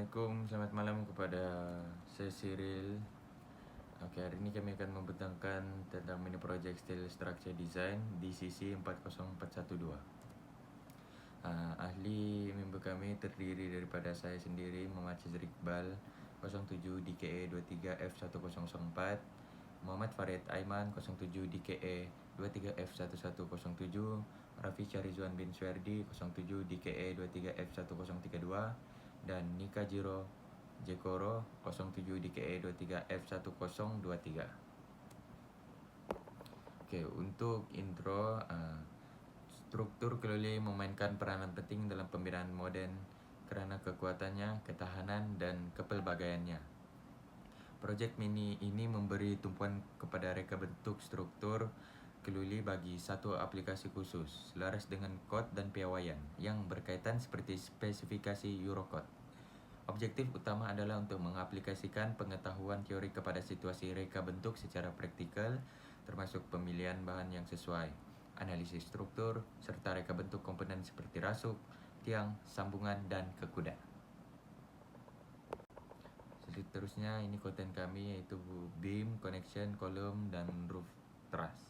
Assalamualaikum, selamat malam kepada saya Cyril. Oke, hari ini kami akan membentangkan tentang mini project Steel Structure Design DCC 40412. Ahli member kami terdiri daripada saya sendiri, Muhammad Cizri Iqbal, 07 DKE 23F1004, Muhammad Farid Aiman, 07 DKE 23F1107, Rafi Charizwan bin Swerdi, 07 DKE 23F1032, dan Nika Jiro Jekoro, 07 DKE 23F1023. Oke, untuk intro, struktur keluli memainkan peranan penting dalam pembinaan modern kerana kekuatannya, ketahanan, dan kepelbagaiannya. Projek mini ini memberi tumpuan kepada reka bentuk struktur keluli bagi satu aplikasi khusus selaras dengan kod dan piawaian yang berkaitan seperti spesifikasi Eurocode. Objektif utama adalah untuk mengaplikasikan pengetahuan teori kepada situasi reka bentuk secara praktikal, termasuk pemilihan bahan yang sesuai, analisis struktur, serta reka bentuk komponen seperti rasuk, tiang, sambungan, dan kekuda. Seterusnya ini konten kami yaitu beam, connection, column, dan roof truss.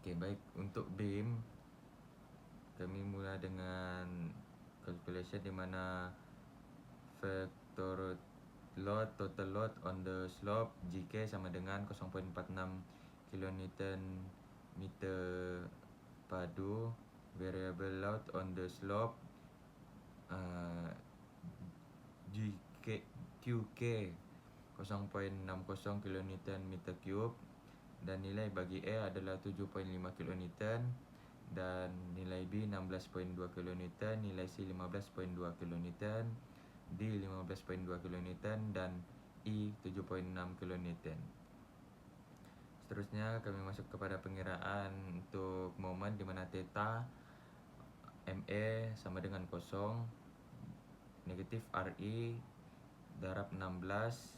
Oke, baik, untuk beam kami mula dengan calculation di mana factor load, total load on the slope GK sama dengan 0.46 kN meter padu. Variable load on the slope QK 0.60 kN meter cube, dan nilai bagi A adalah 7.5 kN, dan nilai B 16.2 kN, nilai C 15.2 kN, D 15.2 kN, dan E 7.6 kN. Seterusnya kami masuk kepada pengiraan untuk moment di mana theta MA sama dengan 0, negatif RE darab 16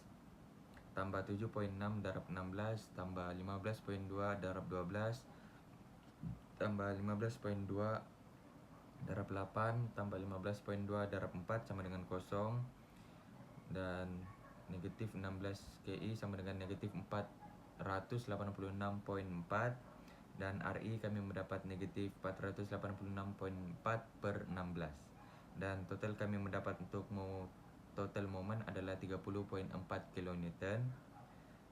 tambah 7.6 darab 16 tambah 15.2 darab 12 tambah 15.2 darab 8 tambah 15.2 darab 4 sama dengan 0, dan negatif 16 KI sama dengan negatif 486.4, dan RI kami mendapat negatif 486.4 per 16, dan total kami mendapat untuk total moment adalah 30.4 kN.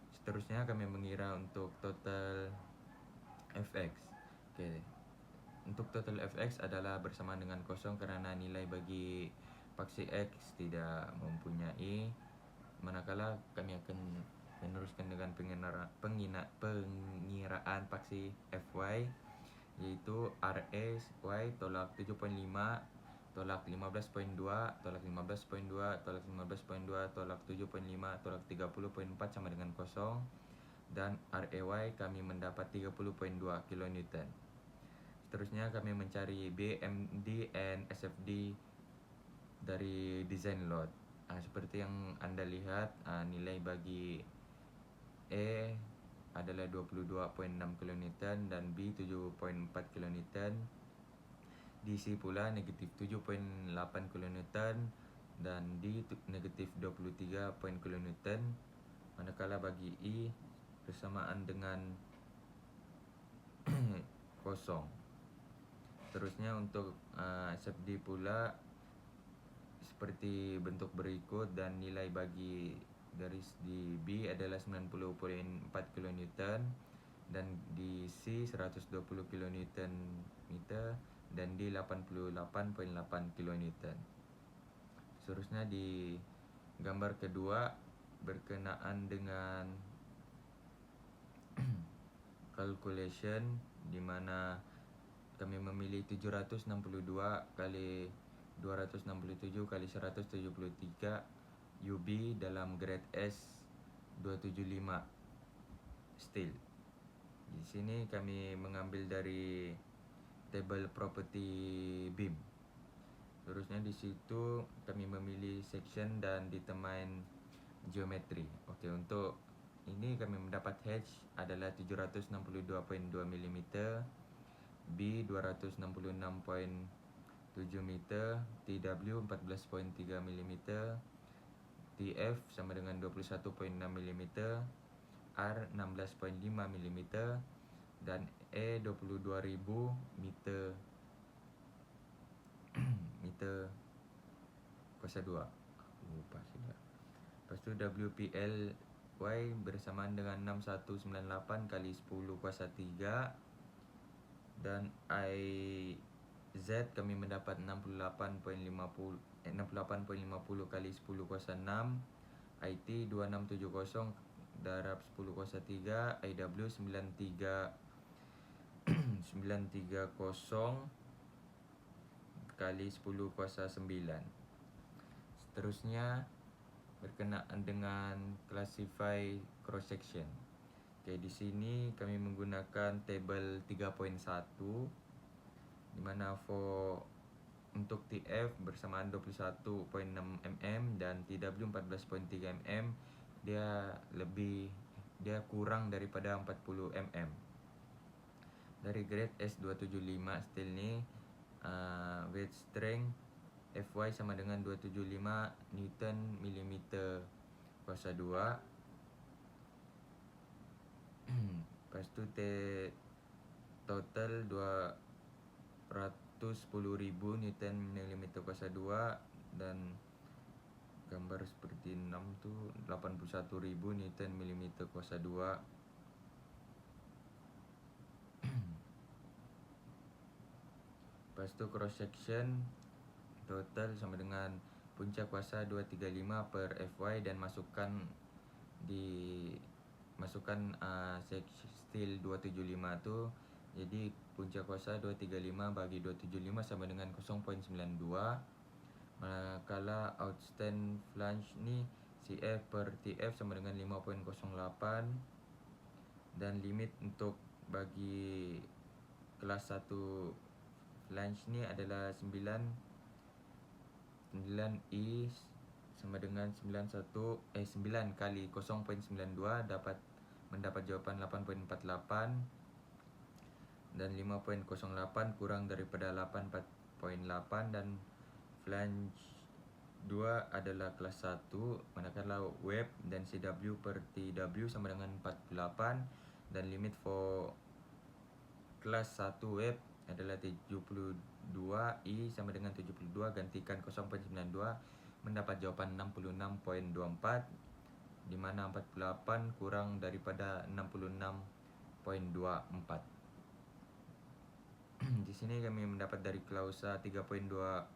Seterusnya kami mengira untuk total Fx. Oke. Untuk total Fx adalah bersamaan dengan 0 kerana nilai bagi paksi X tidak mempunyai, manakala kami akan meneruskan dengan pengiraan paksi Fy, yaitu RA Y tolak 7.5 tolak 15.2 tolak 15.2 tolak 15.2 tolak 7.5 tolak 30.4 sama dengan 0, dan RAY kami mendapat 30.2 kN. Seterusnya kami mencari BMD and SFD dari design load. Seperti yang Anda lihat, nilai bagi A adalah 22.6 kN dan B 7.4 kN. DC pula negatif 7.8 kN dan D negatif 23 kN, manakala bagi E bersamaan dengan 0. Terusnya untuk SFD pula seperti bentuk berikut, dan nilai bagi garis di B adalah 90.4 kN dan di C 120 kN meter dan di 88.8 kN. Seterusnya di gambar kedua berkenaan dengan calculation, di mana kami memilih 762 kali 267 kali 173 UB dalam grade S 275 steel. Di sini kami mengambil dari table property beam. Terusnya di situ kami memilih section dan determine geometry. Oke, untuk ini kami mendapat H adalah 762.2 mm, B 266.2 7 meter, TW 14.3 mm, TF sama dengan 21.6 mm, R 16.5 mm, dan E 22.000 meter meter kuasa 2. Lupa sudah. Lepas tu WPLY bersamaan dengan 6198 kali 10 kuasa 3, dan IZ kami mendapat 68.50 kali 10 kuasa 6, IT 2670 darab 10 kuasa 3, IW 930 kali 10 kuasa 9. Seterusnya berkenaan dengan classify cross section. Okay, di sini kami menggunakan table 3.1 di mana untuk TF bersamaan 21.6 mm dan TW 14.3 mm, dia kurang daripada 40 mm. Dari grade S275 steel ni, weight strength Fy sama dengan 275 Newton millimeter kuasa 2. Lepas tu total 210.000 Newton millimeter kuasa 2, dan gambar seperti 6 tu 81.000 Newton millimeter kuasa 2. Lepas tu cross section total sama dengan punca kuasa 235 per Fy, dan masukkan steel 275 tu, jadi punca kuasa 235 bagi 275 sama dengan 0.92. Manakala outstand flange ni CF per TF sama dengan 5.08, dan limit untuk bagi kelas 1 flange ni adalah 9I sama dengan 9 kali 0.92 mendapat jawapan 8.48, dan 5.08 kurang daripada 8.8, dan flange 2 adalah kelas 1, manakala web dan CW per TW sama dengan 48, dan limit for kelas 1 web adalah 72I sama dengan 72 gantikan 0.92 mendapat jawapan 66.24, di mana 48 kurang daripada 66.24. Di sini kami mendapat dari klausa 3.2.6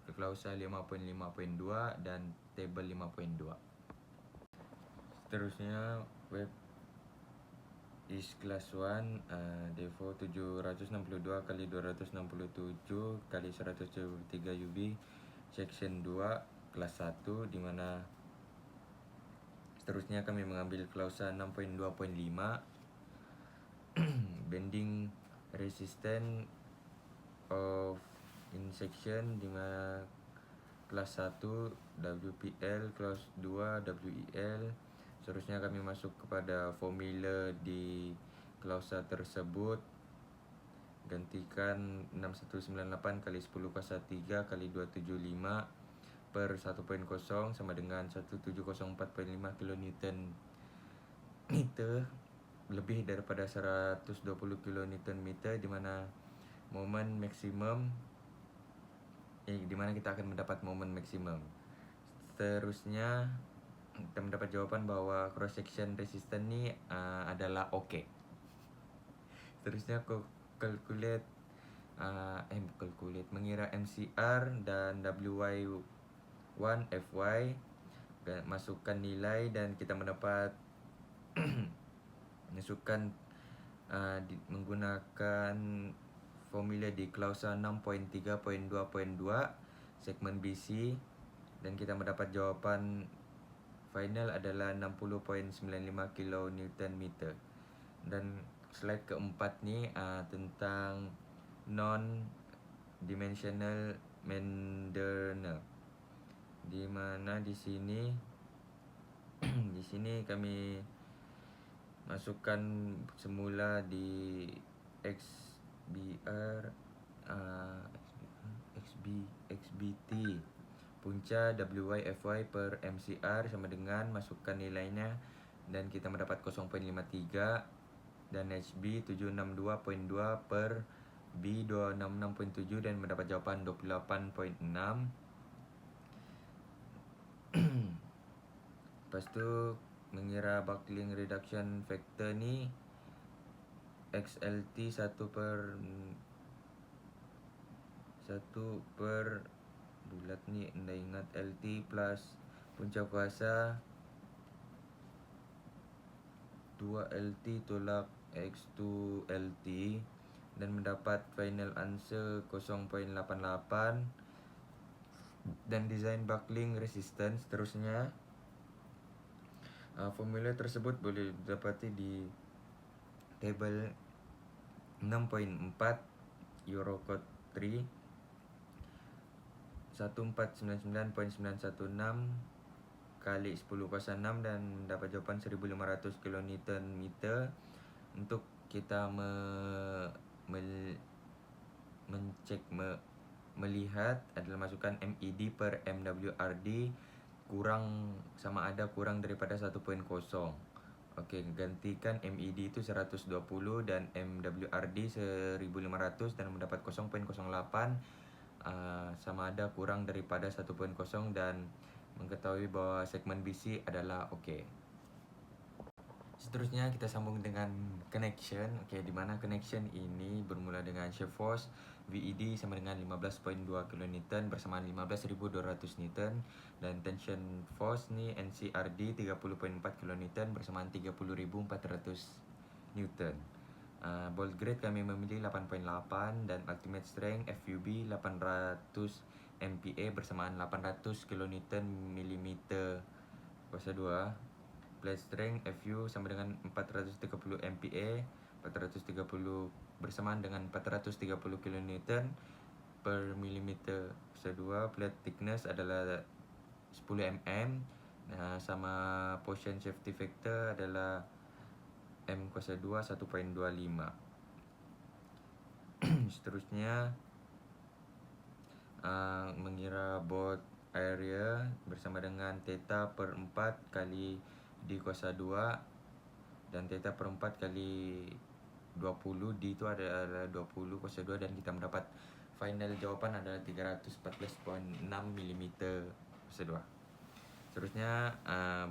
ke klausa 5.5.2 dan table 5.2. Seterusnya web is class 1, therefore 762 kali 267 kali 173 UB section 2 kelas 1, di mana seterusnya kami mengambil klausa 6.2.5 bending resistance of in section, di mana kelas 1 WPL, kelas 2 WEL. Seterusnya kami masuk kepada formula di klausa tersebut. Gantikan 6198 kali 10 kuasa 3 kali 275 per 1.0 sama dengan 1704.5 kN meter, lebih daripada 120 kN meter, di mana moment maksimum di mana kita akan mendapat moment maksimum. Seterusnya kita mendapat jawapan bahwa cross section resistance ni adalah okey. Seterusnya mengira MCR dan WY1 FY, masukkan nilai, dan kita mendapat masukkan menggunakan formula di klausa 6.3.2.2 segmen BC, dan kita mendapat jawapan final adalah 60.95 kN meter. Dan slide keempat ni tentang non-dimensional Manderner, di mana di sini di sini kami masukkan semula di XBR XBT punca WYFY per MCR sama dengan masukkan nilainya dan kita mendapat 0.53 dan HB 762.2 per B 266.7 dan mendapat jawaban 28.6. Lepas tu mengira buckling reduction factor ni XLT 1/1 bulat ni anda ingat LT plus punca kuasa 2LT tolak X2LT dan mendapat final answer 0.88 dan design buckling resistance. Seterusnya formula tersebut boleh didapati di table 6.4 Eurocode 3 1499.916 kali 10 kuasa 6 dan mendapat jawapan 1500 kN meter. Untuk kita melihat adalah masukkan MED per MWRD sama ada kurang daripada 1.0. Okey, gantikan MED itu 120 dan MWRD 1500 dan mendapat 0.08 sama ada kurang daripada 1.0 dan mengetahui bahawa segmen BC adalah okey. Seterusnya kita sambung dengan connection. Okey, di mana connection ini bermula dengan shear force VED sama dengan 15.2 kN bersamaan 15.200 Newton dan tension force ni NCRD 30.4 kN bersamaan 30.400 Newton. Bolt grade kami memilih 8.8 dan ultimate strength FUB 800 MPa bersamaan 800 kN mm kuasa 2. Plate strength FU sama dengan 430 MPa 430 bersamaan dengan 430 kN per millimeter kuasa 2. Plate thickness adalah 10 mm sama portion safety factor adalah M kuasa 2 1.25. Seterusnya mengira bolt area bersama dengan theta per 4 kali D kuasa 2 dan theta per 4 kali 20. D itu adalah 20 kuasa 2 dan kita mendapat final jawapan adalah 314.6 mm kuasa 2. Seterusnya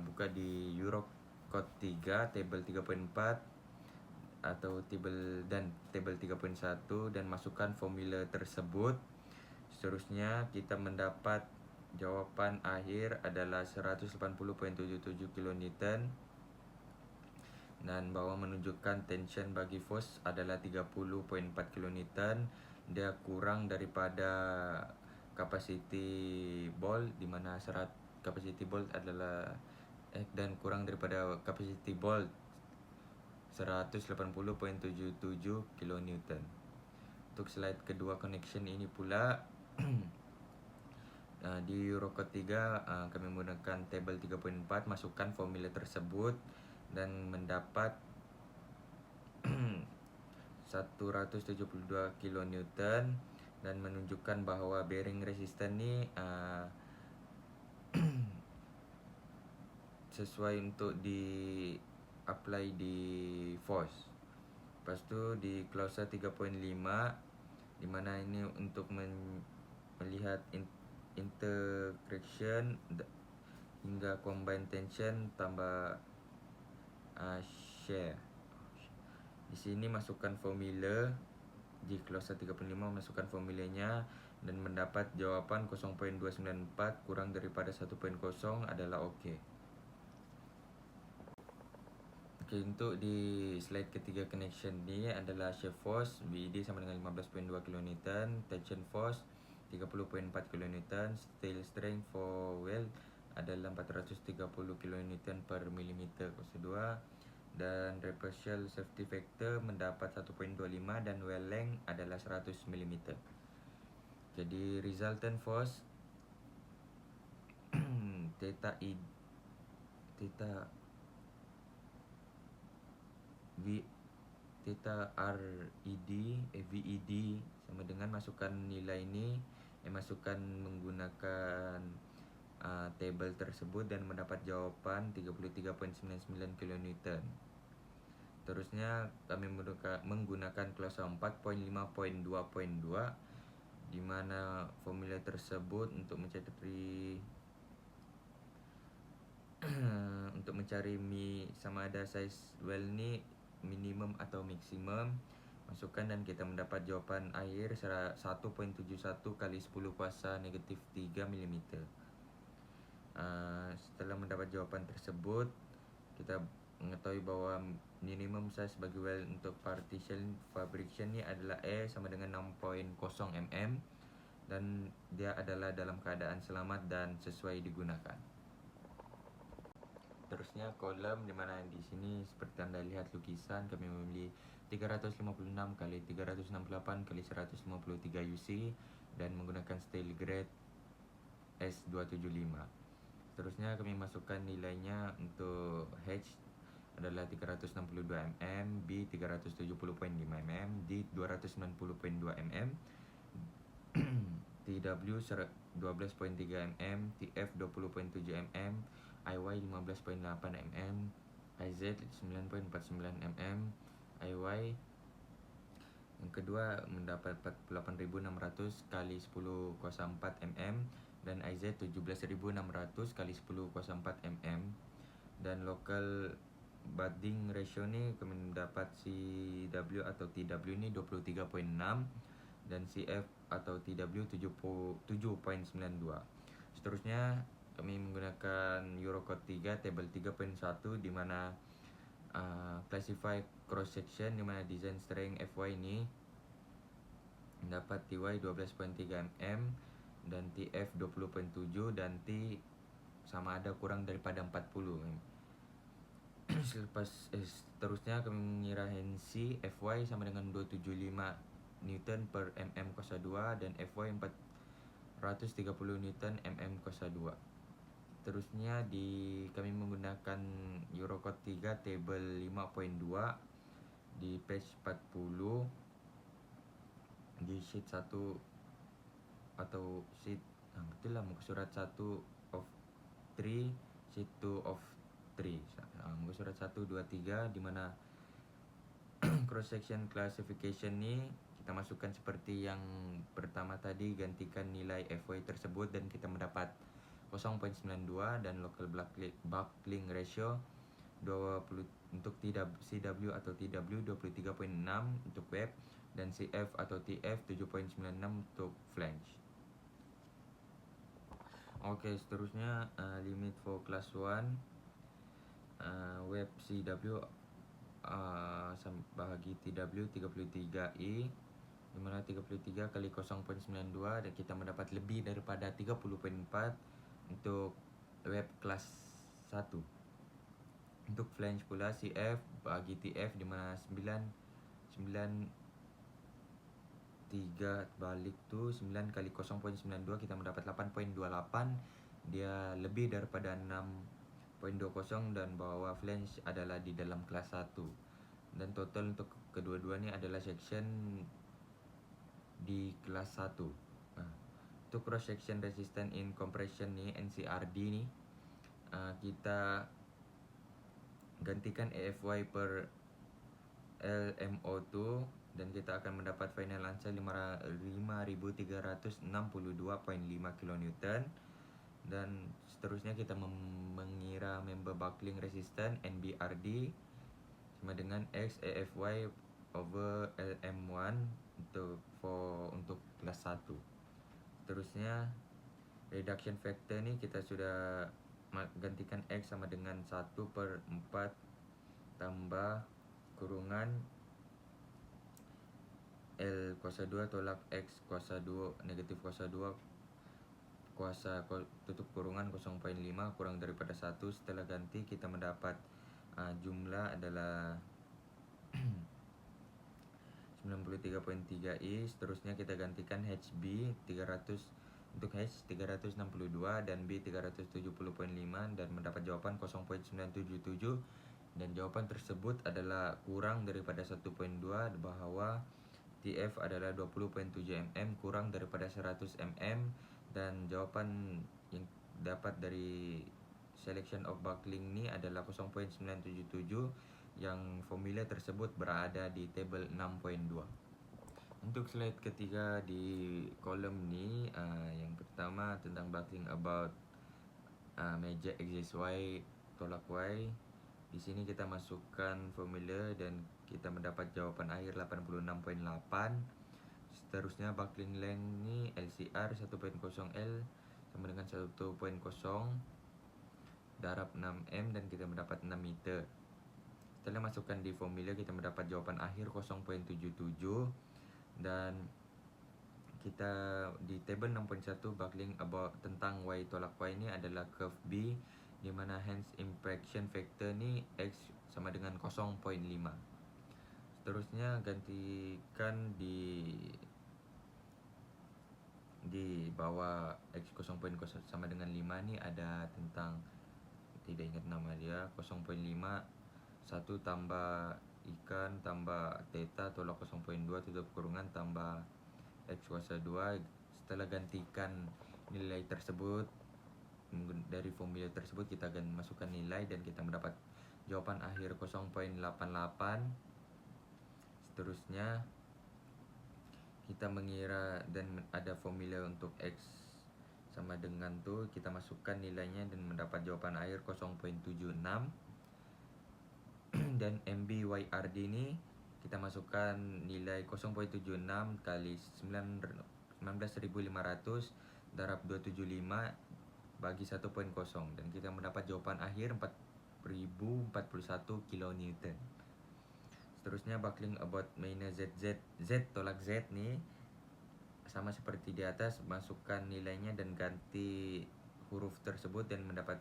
buka di Eurocode 3 table 3.4 atau table 3.1 dan masukkan formula tersebut. Seterusnya kita mendapat jawapan akhir adalah 180.77 kN dan bawah menunjukkan tension bagi force adalah 30.4 kN. Dia kurang daripada capacity ball di mana capacity ball adalah dan kurang daripada capacity ball 180.77 kN. Untuk slide kedua connection ini pula di Eurocode 3 kami menggunakan table 3.4, masukkan formula tersebut dan mendapat 172 kN dan menunjukkan bahawa bearing resistance ni sesuai untuk di apply di force. Lepas tu di clause 3.5 di mana ini untuk melihat intercretion hingga combine tension tambah shear. Di sini masukkan formula di clause 3.5, masukkan formulanya dan mendapat jawapan 0.294 kurang daripada 1.0 adalah okey. Okey, untuk di slide ketiga connection ni adalah shear force VED sama dengan 15.2 kN, tension force 30.4 kN, steel strength for weld adalah 430 kN per millimeter kuasa 2 dan repulsion safety factor mendapat 1.25 dan weld length adalah 100 mm. Jadi resultant force theta RED VED sama dengan masukkan nilai ini, masukkan menggunakan table tersebut dan mendapat jawaban 33.99 kN. Terusnya kami menggunakan klausa 4.5.2.2 di mana formula tersebut untuk mencari untuk mencari sama ada size well ni minimum atau maksimum, masukkan dan kita mendapat jawapan air 1.71 kali 10 kuasa negatif 3 mm. Setelah mendapat jawapan tersebut, kita mengetahui bahwa minimum size bagi well untuk partition fabrication ni adalah A sama dengan 6.0 mm dan dia adalah dalam keadaan selamat dan sesuai digunakan. Terusnya kolom di mana di sini seperti Anda lihat lukisan, kami memilih 356 kali 368 kali 153 UC dan menggunakan steel grade S275. Seterusnya kami masukkan nilainya untuk H adalah 362 mm, B 370.5 mm, D 290.2 mm, TW 12.3 mm, TF 20.7 mm, IY 15.8 mm, IZ 9.49 mm, IY yang kedua mendapat 48.600 kali 10 kuasa 4 mm dan IZ 17.600 kali 10 kuasa 4 mm. Dan local budding ratio ni kami mendapat CW atau TW ni 23.6 dan CF atau TW 7.92. Seterusnya kami menggunakan Eurocode 3 table 3.1 di mana classify cross section di mana design strength FY ini mendapat TY 12.3 mm dan TF 20.7 dan T sama ada kurang daripada 40 mm. Seterusnya kami mengira NC FY sama dengan 275 Newton per mm kuasa 2 dan FY 430 Newton mm kuasa 2. Terusnya kami menggunakan Eurocode 3 table 5.2 di page 40 di sheet 1 atau sheet betul lah muka surat 1 of 3 sheet 2 of 3 muka surat 1, 2, 3 di mana cross section classification ni kita masukkan seperti yang pertama tadi, gantikan nilai FY tersebut dan kita mendapat 0.92 dan local buckling ratio 20 untuk CW atau TW 23.6 untuk web dan CF atau TF 7.96 untuk flange. Oke, seterusnya limit for class 1 web CW bahagi TW 33I di mana 33 kali 0.92 dan kita mendapat lebih daripada 30.4 untuk web kelas 1. Untuk flange pula CF bagi TF di mana 93 balik tu 9 kali 0.92 kita mendapat 8.28, dia lebih daripada 6.20 dan bahwa flange adalah di dalam kelas 1. Dan total untuk kedua-dua ni adalah section di kelas 1. Untuk cross section resistant in compression ni NCRD ni kita gantikan AFY per LMO2 dan kita akan mendapat final answer 5362.5 kN. Dan seterusnya kita mengira member buckling resistant NBRD sama dengan X AFY over LM1 untuk kelas 1. Terusnya reduction factor ni kita sudah gantikan X sama dengan 1/4 tambah kurungan L kuasa 2 tolak X kuasa 2 negatif kuasa 2 kuasa tutup kurungan 0.5 kurang daripada 1. Setelah ganti kita mendapat jumlah adalah 93.3I. Seterusnya kita gantikan HB 300 untuk H 362 dan B 370.5 dan mendapat jawaban 0.977 dan jawapan tersebut adalah kurang daripada 1.2 bahwa TF adalah 20.7 mm kurang daripada 100 mm, dan jawapan yang dapat dari selection of buckling ni adalah 0.977, yang formula tersebut berada di tabel 6.2. Untuk slide ketiga di kolom ni, yang pertama tentang buckling about meja axis Y tolak Y. Di sini kita masukkan formula dan kita mendapat jawapan akhir 86.8. Seterusnya buckling length ni LCR 1.0L sama dengan 1.0 darab 6M dan kita mendapat 6 meter. Setelah masukkan di formula, kita mendapat jawapan akhir 0.77, dan kita di table 6.1 buckling about tentang Y tolak Y ni adalah curve B, di mana hence imperfection factor ni X sama dengan 0.5. Seterusnya gantikan di bawah X 0.0 sama dengan 5 ni ada tentang, tidak ingat nama dia, 0.5 1 tambah ikan tambah theta tolak 0.2 tutup kurungan tambah X kuasa 2. Setelah gantikan nilai tersebut dari formula tersebut, kita akan masukkan nilai dan kita mendapat jawapan akhir 0.88. Seterusnya kita mengira dan ada formula untuk X sama dengan tu, kita masukkan nilainya dan mendapat jawapan akhir 0.76. Dan MBYRD ni kita masukkan nilai 0.76 kali 19.500 darab 275 bagi 1.0, dan kita mendapat jawapan akhir 4041 kN. Seterusnya buckling about minus Z tolak Z ni sama seperti di atas, masukkan nilainya dan ganti huruf tersebut dan mendapat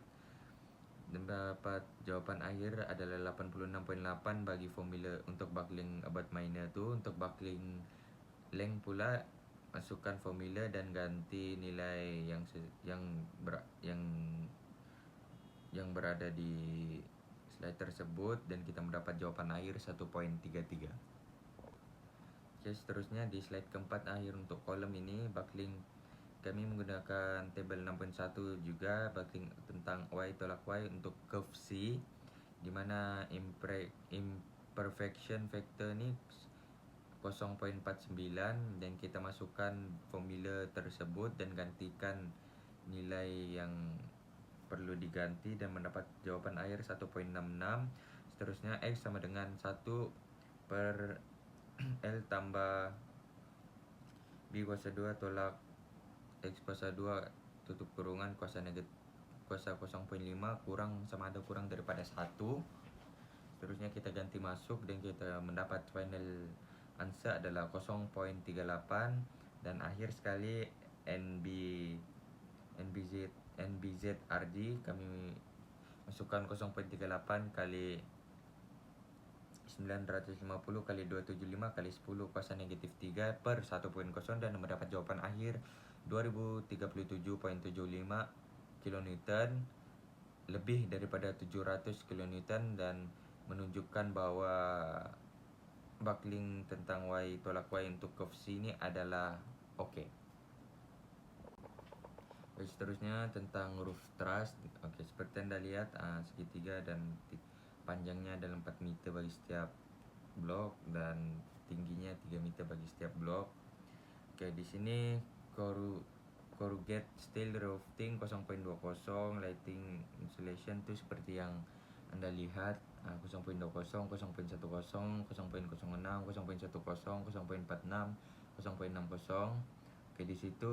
jawapan akhir adalah 86.8 bagi formula untuk buckling about minor tu. Untuk buckling length pula, masukkan formula dan ganti nilai yang berada di slide tersebut dan kita mendapat jawapan akhir 1.33. Oke, seterusnya di slide keempat akhir untuk kolom ini buckling, kami menggunakan table 6.1 juga buckling tentang Y tolak Y untuk curve C, di mana imperfection factor ni 0.49, dan kita masukkan formula tersebut dan gantikan nilai yang perlu diganti dan mendapat jawapan akhir 1.66. Seterusnya X sama dengan 1 per L tambah B kuasa 2 tolak X kuasa 2 tutup kurungan kuasa 0.5 kurang sama ada kurang daripada 1. Seterusnya kita ganti masuk dan kita mendapat final answer adalah 0.38, dan akhir sekali NBZRD kami masukkan 0.38 kali 950 kali 275 kali 10 kuasa negatif 3 per 1.0 dan mendapat jawapan akhir 2037.75 kN, lebih daripada 700 kN, dan menunjukkan bahwa buckling tentang Y tolak Y untuk curve C ini adalah oke. Seterusnya tentang roof truss. Oke, seperti Anda lihat, segitiga dan panjangnya adalah 4 meter bagi setiap blok dan tingginya 3 meter bagi setiap blok. Oke, di sini corrugate steel roofing 0.20, lighting insulation tu seperti yang Anda lihat, 0.20, 0.10, 0.06, 0.10, 0.46, 0.60. Oke, di situ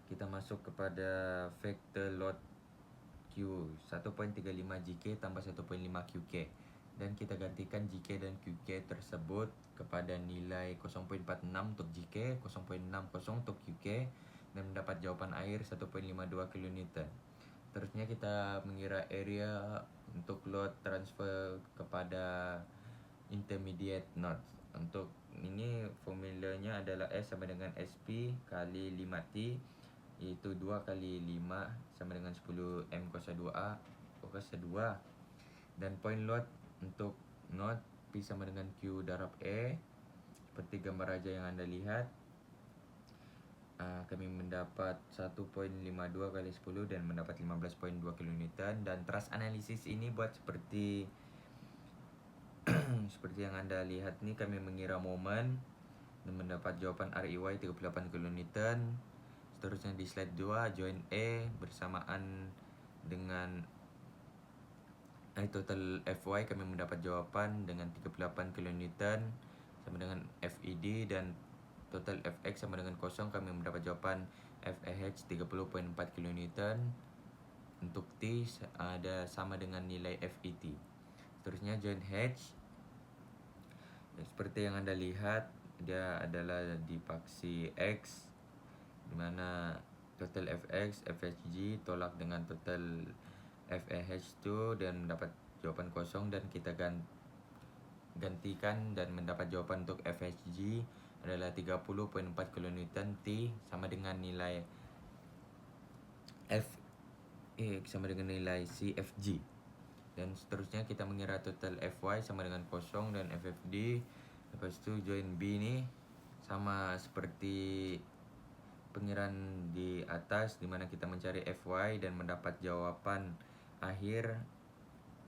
kita masuk kepada factor load Q 1.35 GK tambah 1.5 QK, dan kita gantikan GK dan QK tersebut kepada nilai 0.46 untuk GK, 0.60 untuk QK, dan mendapat jawapan akhir 1.52 kN. Terusnya kita mengira area untuk load transfer kepada intermediate nodes. Untuk ini formulanya adalah S sama dengan SP kali 5T, iaitu 2 kali 5 sama dengan 10 M kuasa 2A kuasa 2, dan point load untuk node P sama dengan Q darab E seperti gambar raja yang Anda lihat. Kami mendapat 1.52 kali 10 dan mendapat 15.2 kN, dan trust analisis ini buat seperti seperti yang Anda lihat nih, kami mengira momen dan mendapat jawaban REY 38 kN. Seterusnya di slide 2, join E bersamaan dengan total FY, kami mendapat jawaban dengan 38 kN sama dengan FED, dan total FX sama dengan kosong, kami mendapat jawaban FEH 30.4 kN. Untuk T ada sama dengan nilai FET. Seterusnya join H, seperti yang Anda lihat, dia adalah di paksi X, dimana total FX, FHG tolak dengan total FEH2 dan mendapat jawaban kosong, dan kita gantikan dan mendapat jawaban untuk FHG adalah 30.4 kN. T sama dengan nilai F sama dengan nilai CFG. Dan seterusnya kita mengira total FY sama dengan kosong dan FFD. Lepas itu join B nih sama seperti pengiraan di atas, dimana kita mencari FY dan mendapat jawaban akhir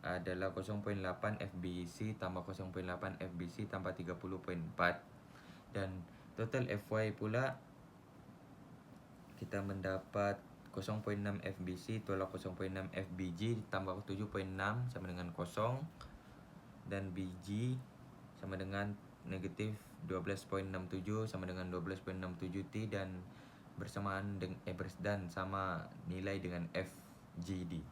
adalah 0.8 FBC tambah 0.8 FBC tambah 30.4, dan total FY pula kita mendapat 0.6 FBC tolak 0.6 FBG tambah 7.6 sama dengan kosong, dan BG sama dengan negatif 12.67 sama dengan 12.67 T, dan bersamaan dengan dan sama nilai dengan FGD.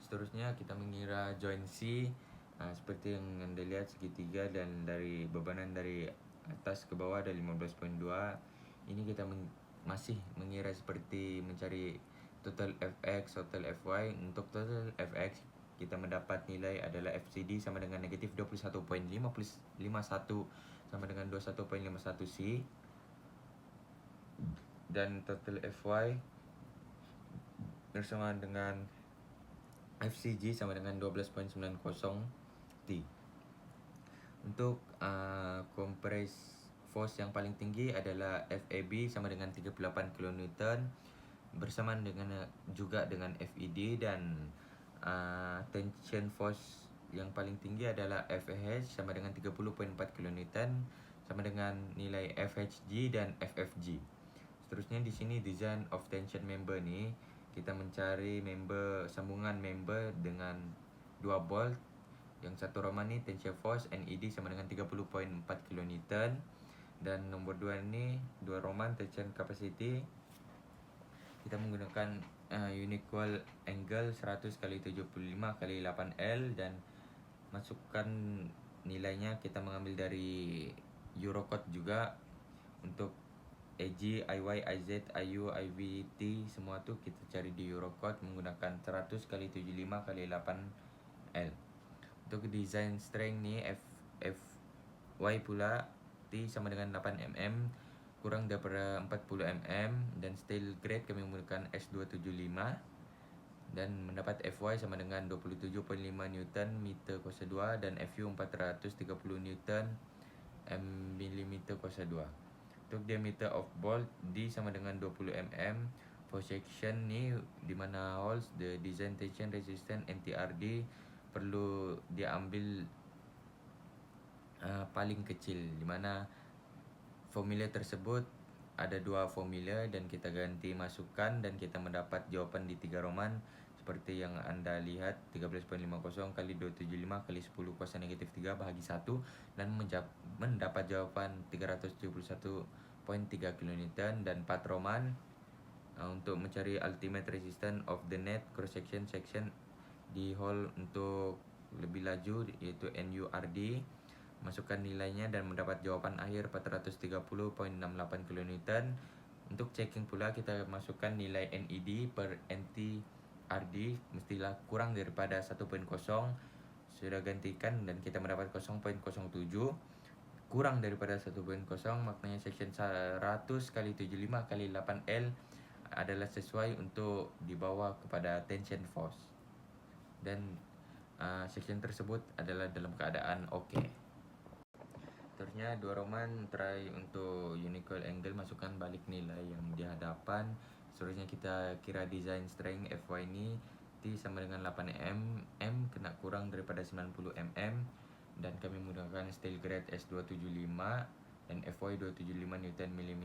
Seterusnya kita mengira join C, seperti yang Anda lihat segitiga, dan dari bebanan dari atas ke bawah ada 15.2. Ini kita masih mengira seperti mencari total FX, total FY. Untuk total FX kita mendapat nilai adalah FCD sama dengan negatif 21.5 plus 51 sama dengan 21.51 C, dan total FY bersamaan dengan FCG sama dengan 12.90 T. Untuk compress force yang paling tinggi adalah FAB sama dengan 38 kN bersamaan dengan juga dengan FED, dan tension force yang paling tinggi adalah FAH sama dengan 30.4 kN sama dengan nilai FHG dan FFG. Seterusnya di sini design of tension member nih, kita mencari sambungan member dengan 2 bolt. Yang satu roman ni tension force NED sama dengan 30.4 kN, dan nombor 2 ni 2 roman tension capacity. Kita menggunakan unequal angle 100 kali 75 kali 8L, dan masukkan nilainya kita mengambil dari Eurocode juga. Untuk AG, IY, IZ, IU, IVT semua tu kita cari di Eurocode menggunakan 100 kali 75 kali 8L. Untuk design strength ni FY pula T sama dengan 8mm kurang daripada 40mm, dan steel grade kami menggunakan S275, dan mendapat FY sama dengan 27.5 Newton meter kuasa 2 dan FU 430 Newton mm kuasa 2. Untuk diameter of bolt D sama dengan 20 mm. For section ni di mana holes the design tension resistant NTRD perlu diambil paling kecil, di mana formula tersebut ada 2 formula dan kita ganti masukkan, dan kita mendapat jawaban di 3 roman seperti yang Anda lihat, 13.50 kali 275 kali 10 kuasa negatif 3 bahagi 1, dan mendapat jawaban 371.3 kN, dan 4 roman untuk mencari ultimate resistance of the net cross section di hole untuk lebih laju, yaitu NURD. Masukkan nilainya dan mendapat jawaban akhir 430.68 kN. Untuk checking pula kita masukkan nilai NED per NTRD mestilah kurang daripada 1.0. Sudah gantikan dan kita mendapat 0.07. Kurang daripada 1.0 maknanya section 100 kali 75 kali 8L adalah sesuai untuk dibawa kepada tension force, dan section tersebut adalah dalam keadaan okey. Terusnya dua roman try untuk uniqual angle, masukkan balik nilai yang di hadapan. Seterusnya kita kira design strength Fy ini T sama dengan 8 M kena kurang daripada 90 mm, dan kami menggunakan steel grade S275 dan Fy 275 Newton mm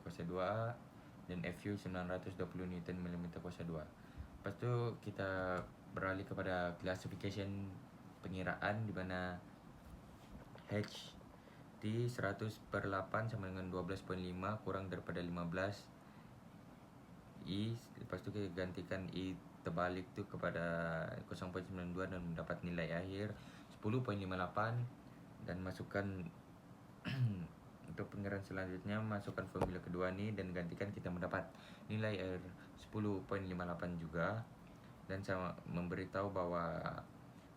kuasa 2 dan Fu 920 Newton mm kuasa 2. Lepas tu kita beralih kepada classification pengiraan, di mana H T 100/8 sama dengan 12.5 kurang daripada 15 I. Lepas tu kita gantikan I terbalik tu kepada 0.92 dan mendapat nilai akhir 10.58. Dan masukkan untuk pengiraan selanjutnya, masukkan formula kedua ni dan gantikan, kita mendapat nilai air 10.58 juga. Dan saya memberitahu bahwa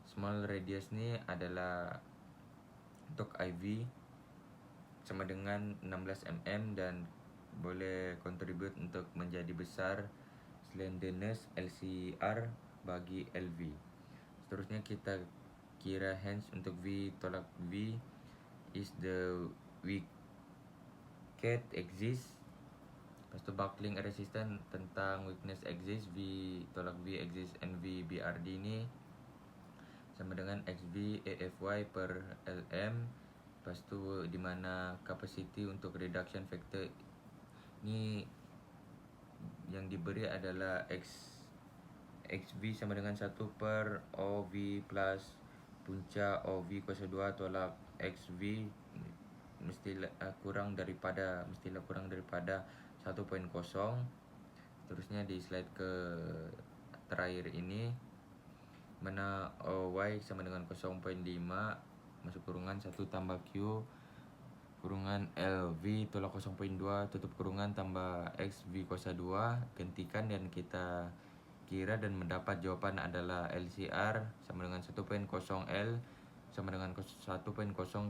small radius ni adalah untuk IV sama dengan 16 mm dan boleh contribute untuk menjadi besar slenderness LCR bagi LV. Seterusnya kita kira hence untuk V tolak V is the weakest exist. Lepas tu buckling resistance tentang weakness exist, V tolak V exist and V BRD ni sama dengan XV AFY per LM. Lepas tu di mana capacity untuk reduction factor ni yang diberi adalah XV sama dengan 1 per OV plus punca OV kuasa 2 tolak XV mestilah kurang daripada 1.0. Terusnya di slide ke terakhir ini, mana OY sama dengan 0.5 masuk kurungan 1 tambah Q kurungan LV tolak 0.2 tutup kurungan tambah XV kuasa 2, gantikan dan kita kira dan mendapat jawaban adalah LCR sama dengan 1.0 L sama dengan 1.0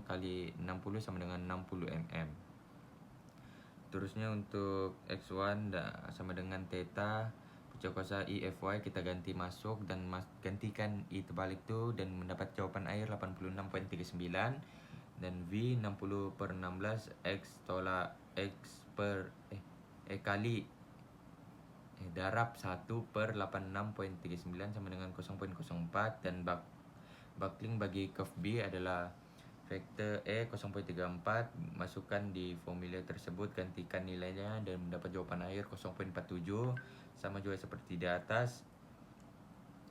kali 60 sama dengan 60 mm. Terusnya untuk X1 sama dengan theta punca kuasa IFY kita ganti masuk dan gantikan I terbalik tu dan mendapat jawaban air 86.39 dan V 60/16 X tolak X per kali darab 1/86.39 sama dengan 0.04 dan buckling bagi curve B adalah vektor E 0.34. Masukkan di formula tersebut, gantikan nilainya dan mendapat jawaban akhir 0.47 sama juga seperti di atas.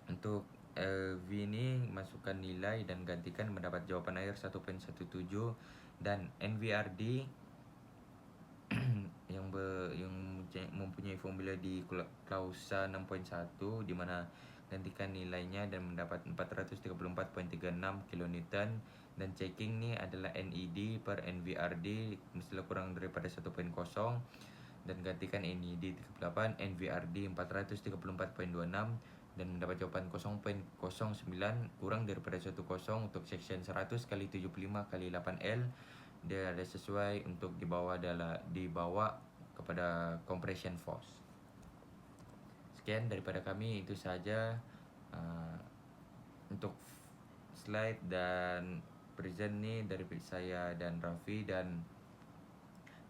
Untuk V ni masukkan nilai dan gantikan mendapat jawaban akhir 1.17 dan NVRD yang mempunyai formula di klausa 6.1 di mana gantikan nilainya dan mendapat 434.36 kN dan checking ni adalah NED per NVRD mestilah kurang daripada 1.0 dan gantikan NED 38 NVRD 434.26 dan mendapat jawaban 0.09 kurang daripada 10 untuk section 100 kali 75 kali 8L. Dia ada sesuai untuk dibawa kepada compression force. Sekian daripada kami, itu saja untuk slide dan present ni dari saya dan Rafi, dan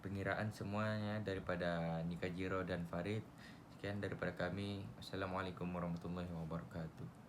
pengiraan semuanya daripada Nikajiro dan Farid. Sekian daripada kami. Assalamualaikum warahmatullahi wabarakatuh.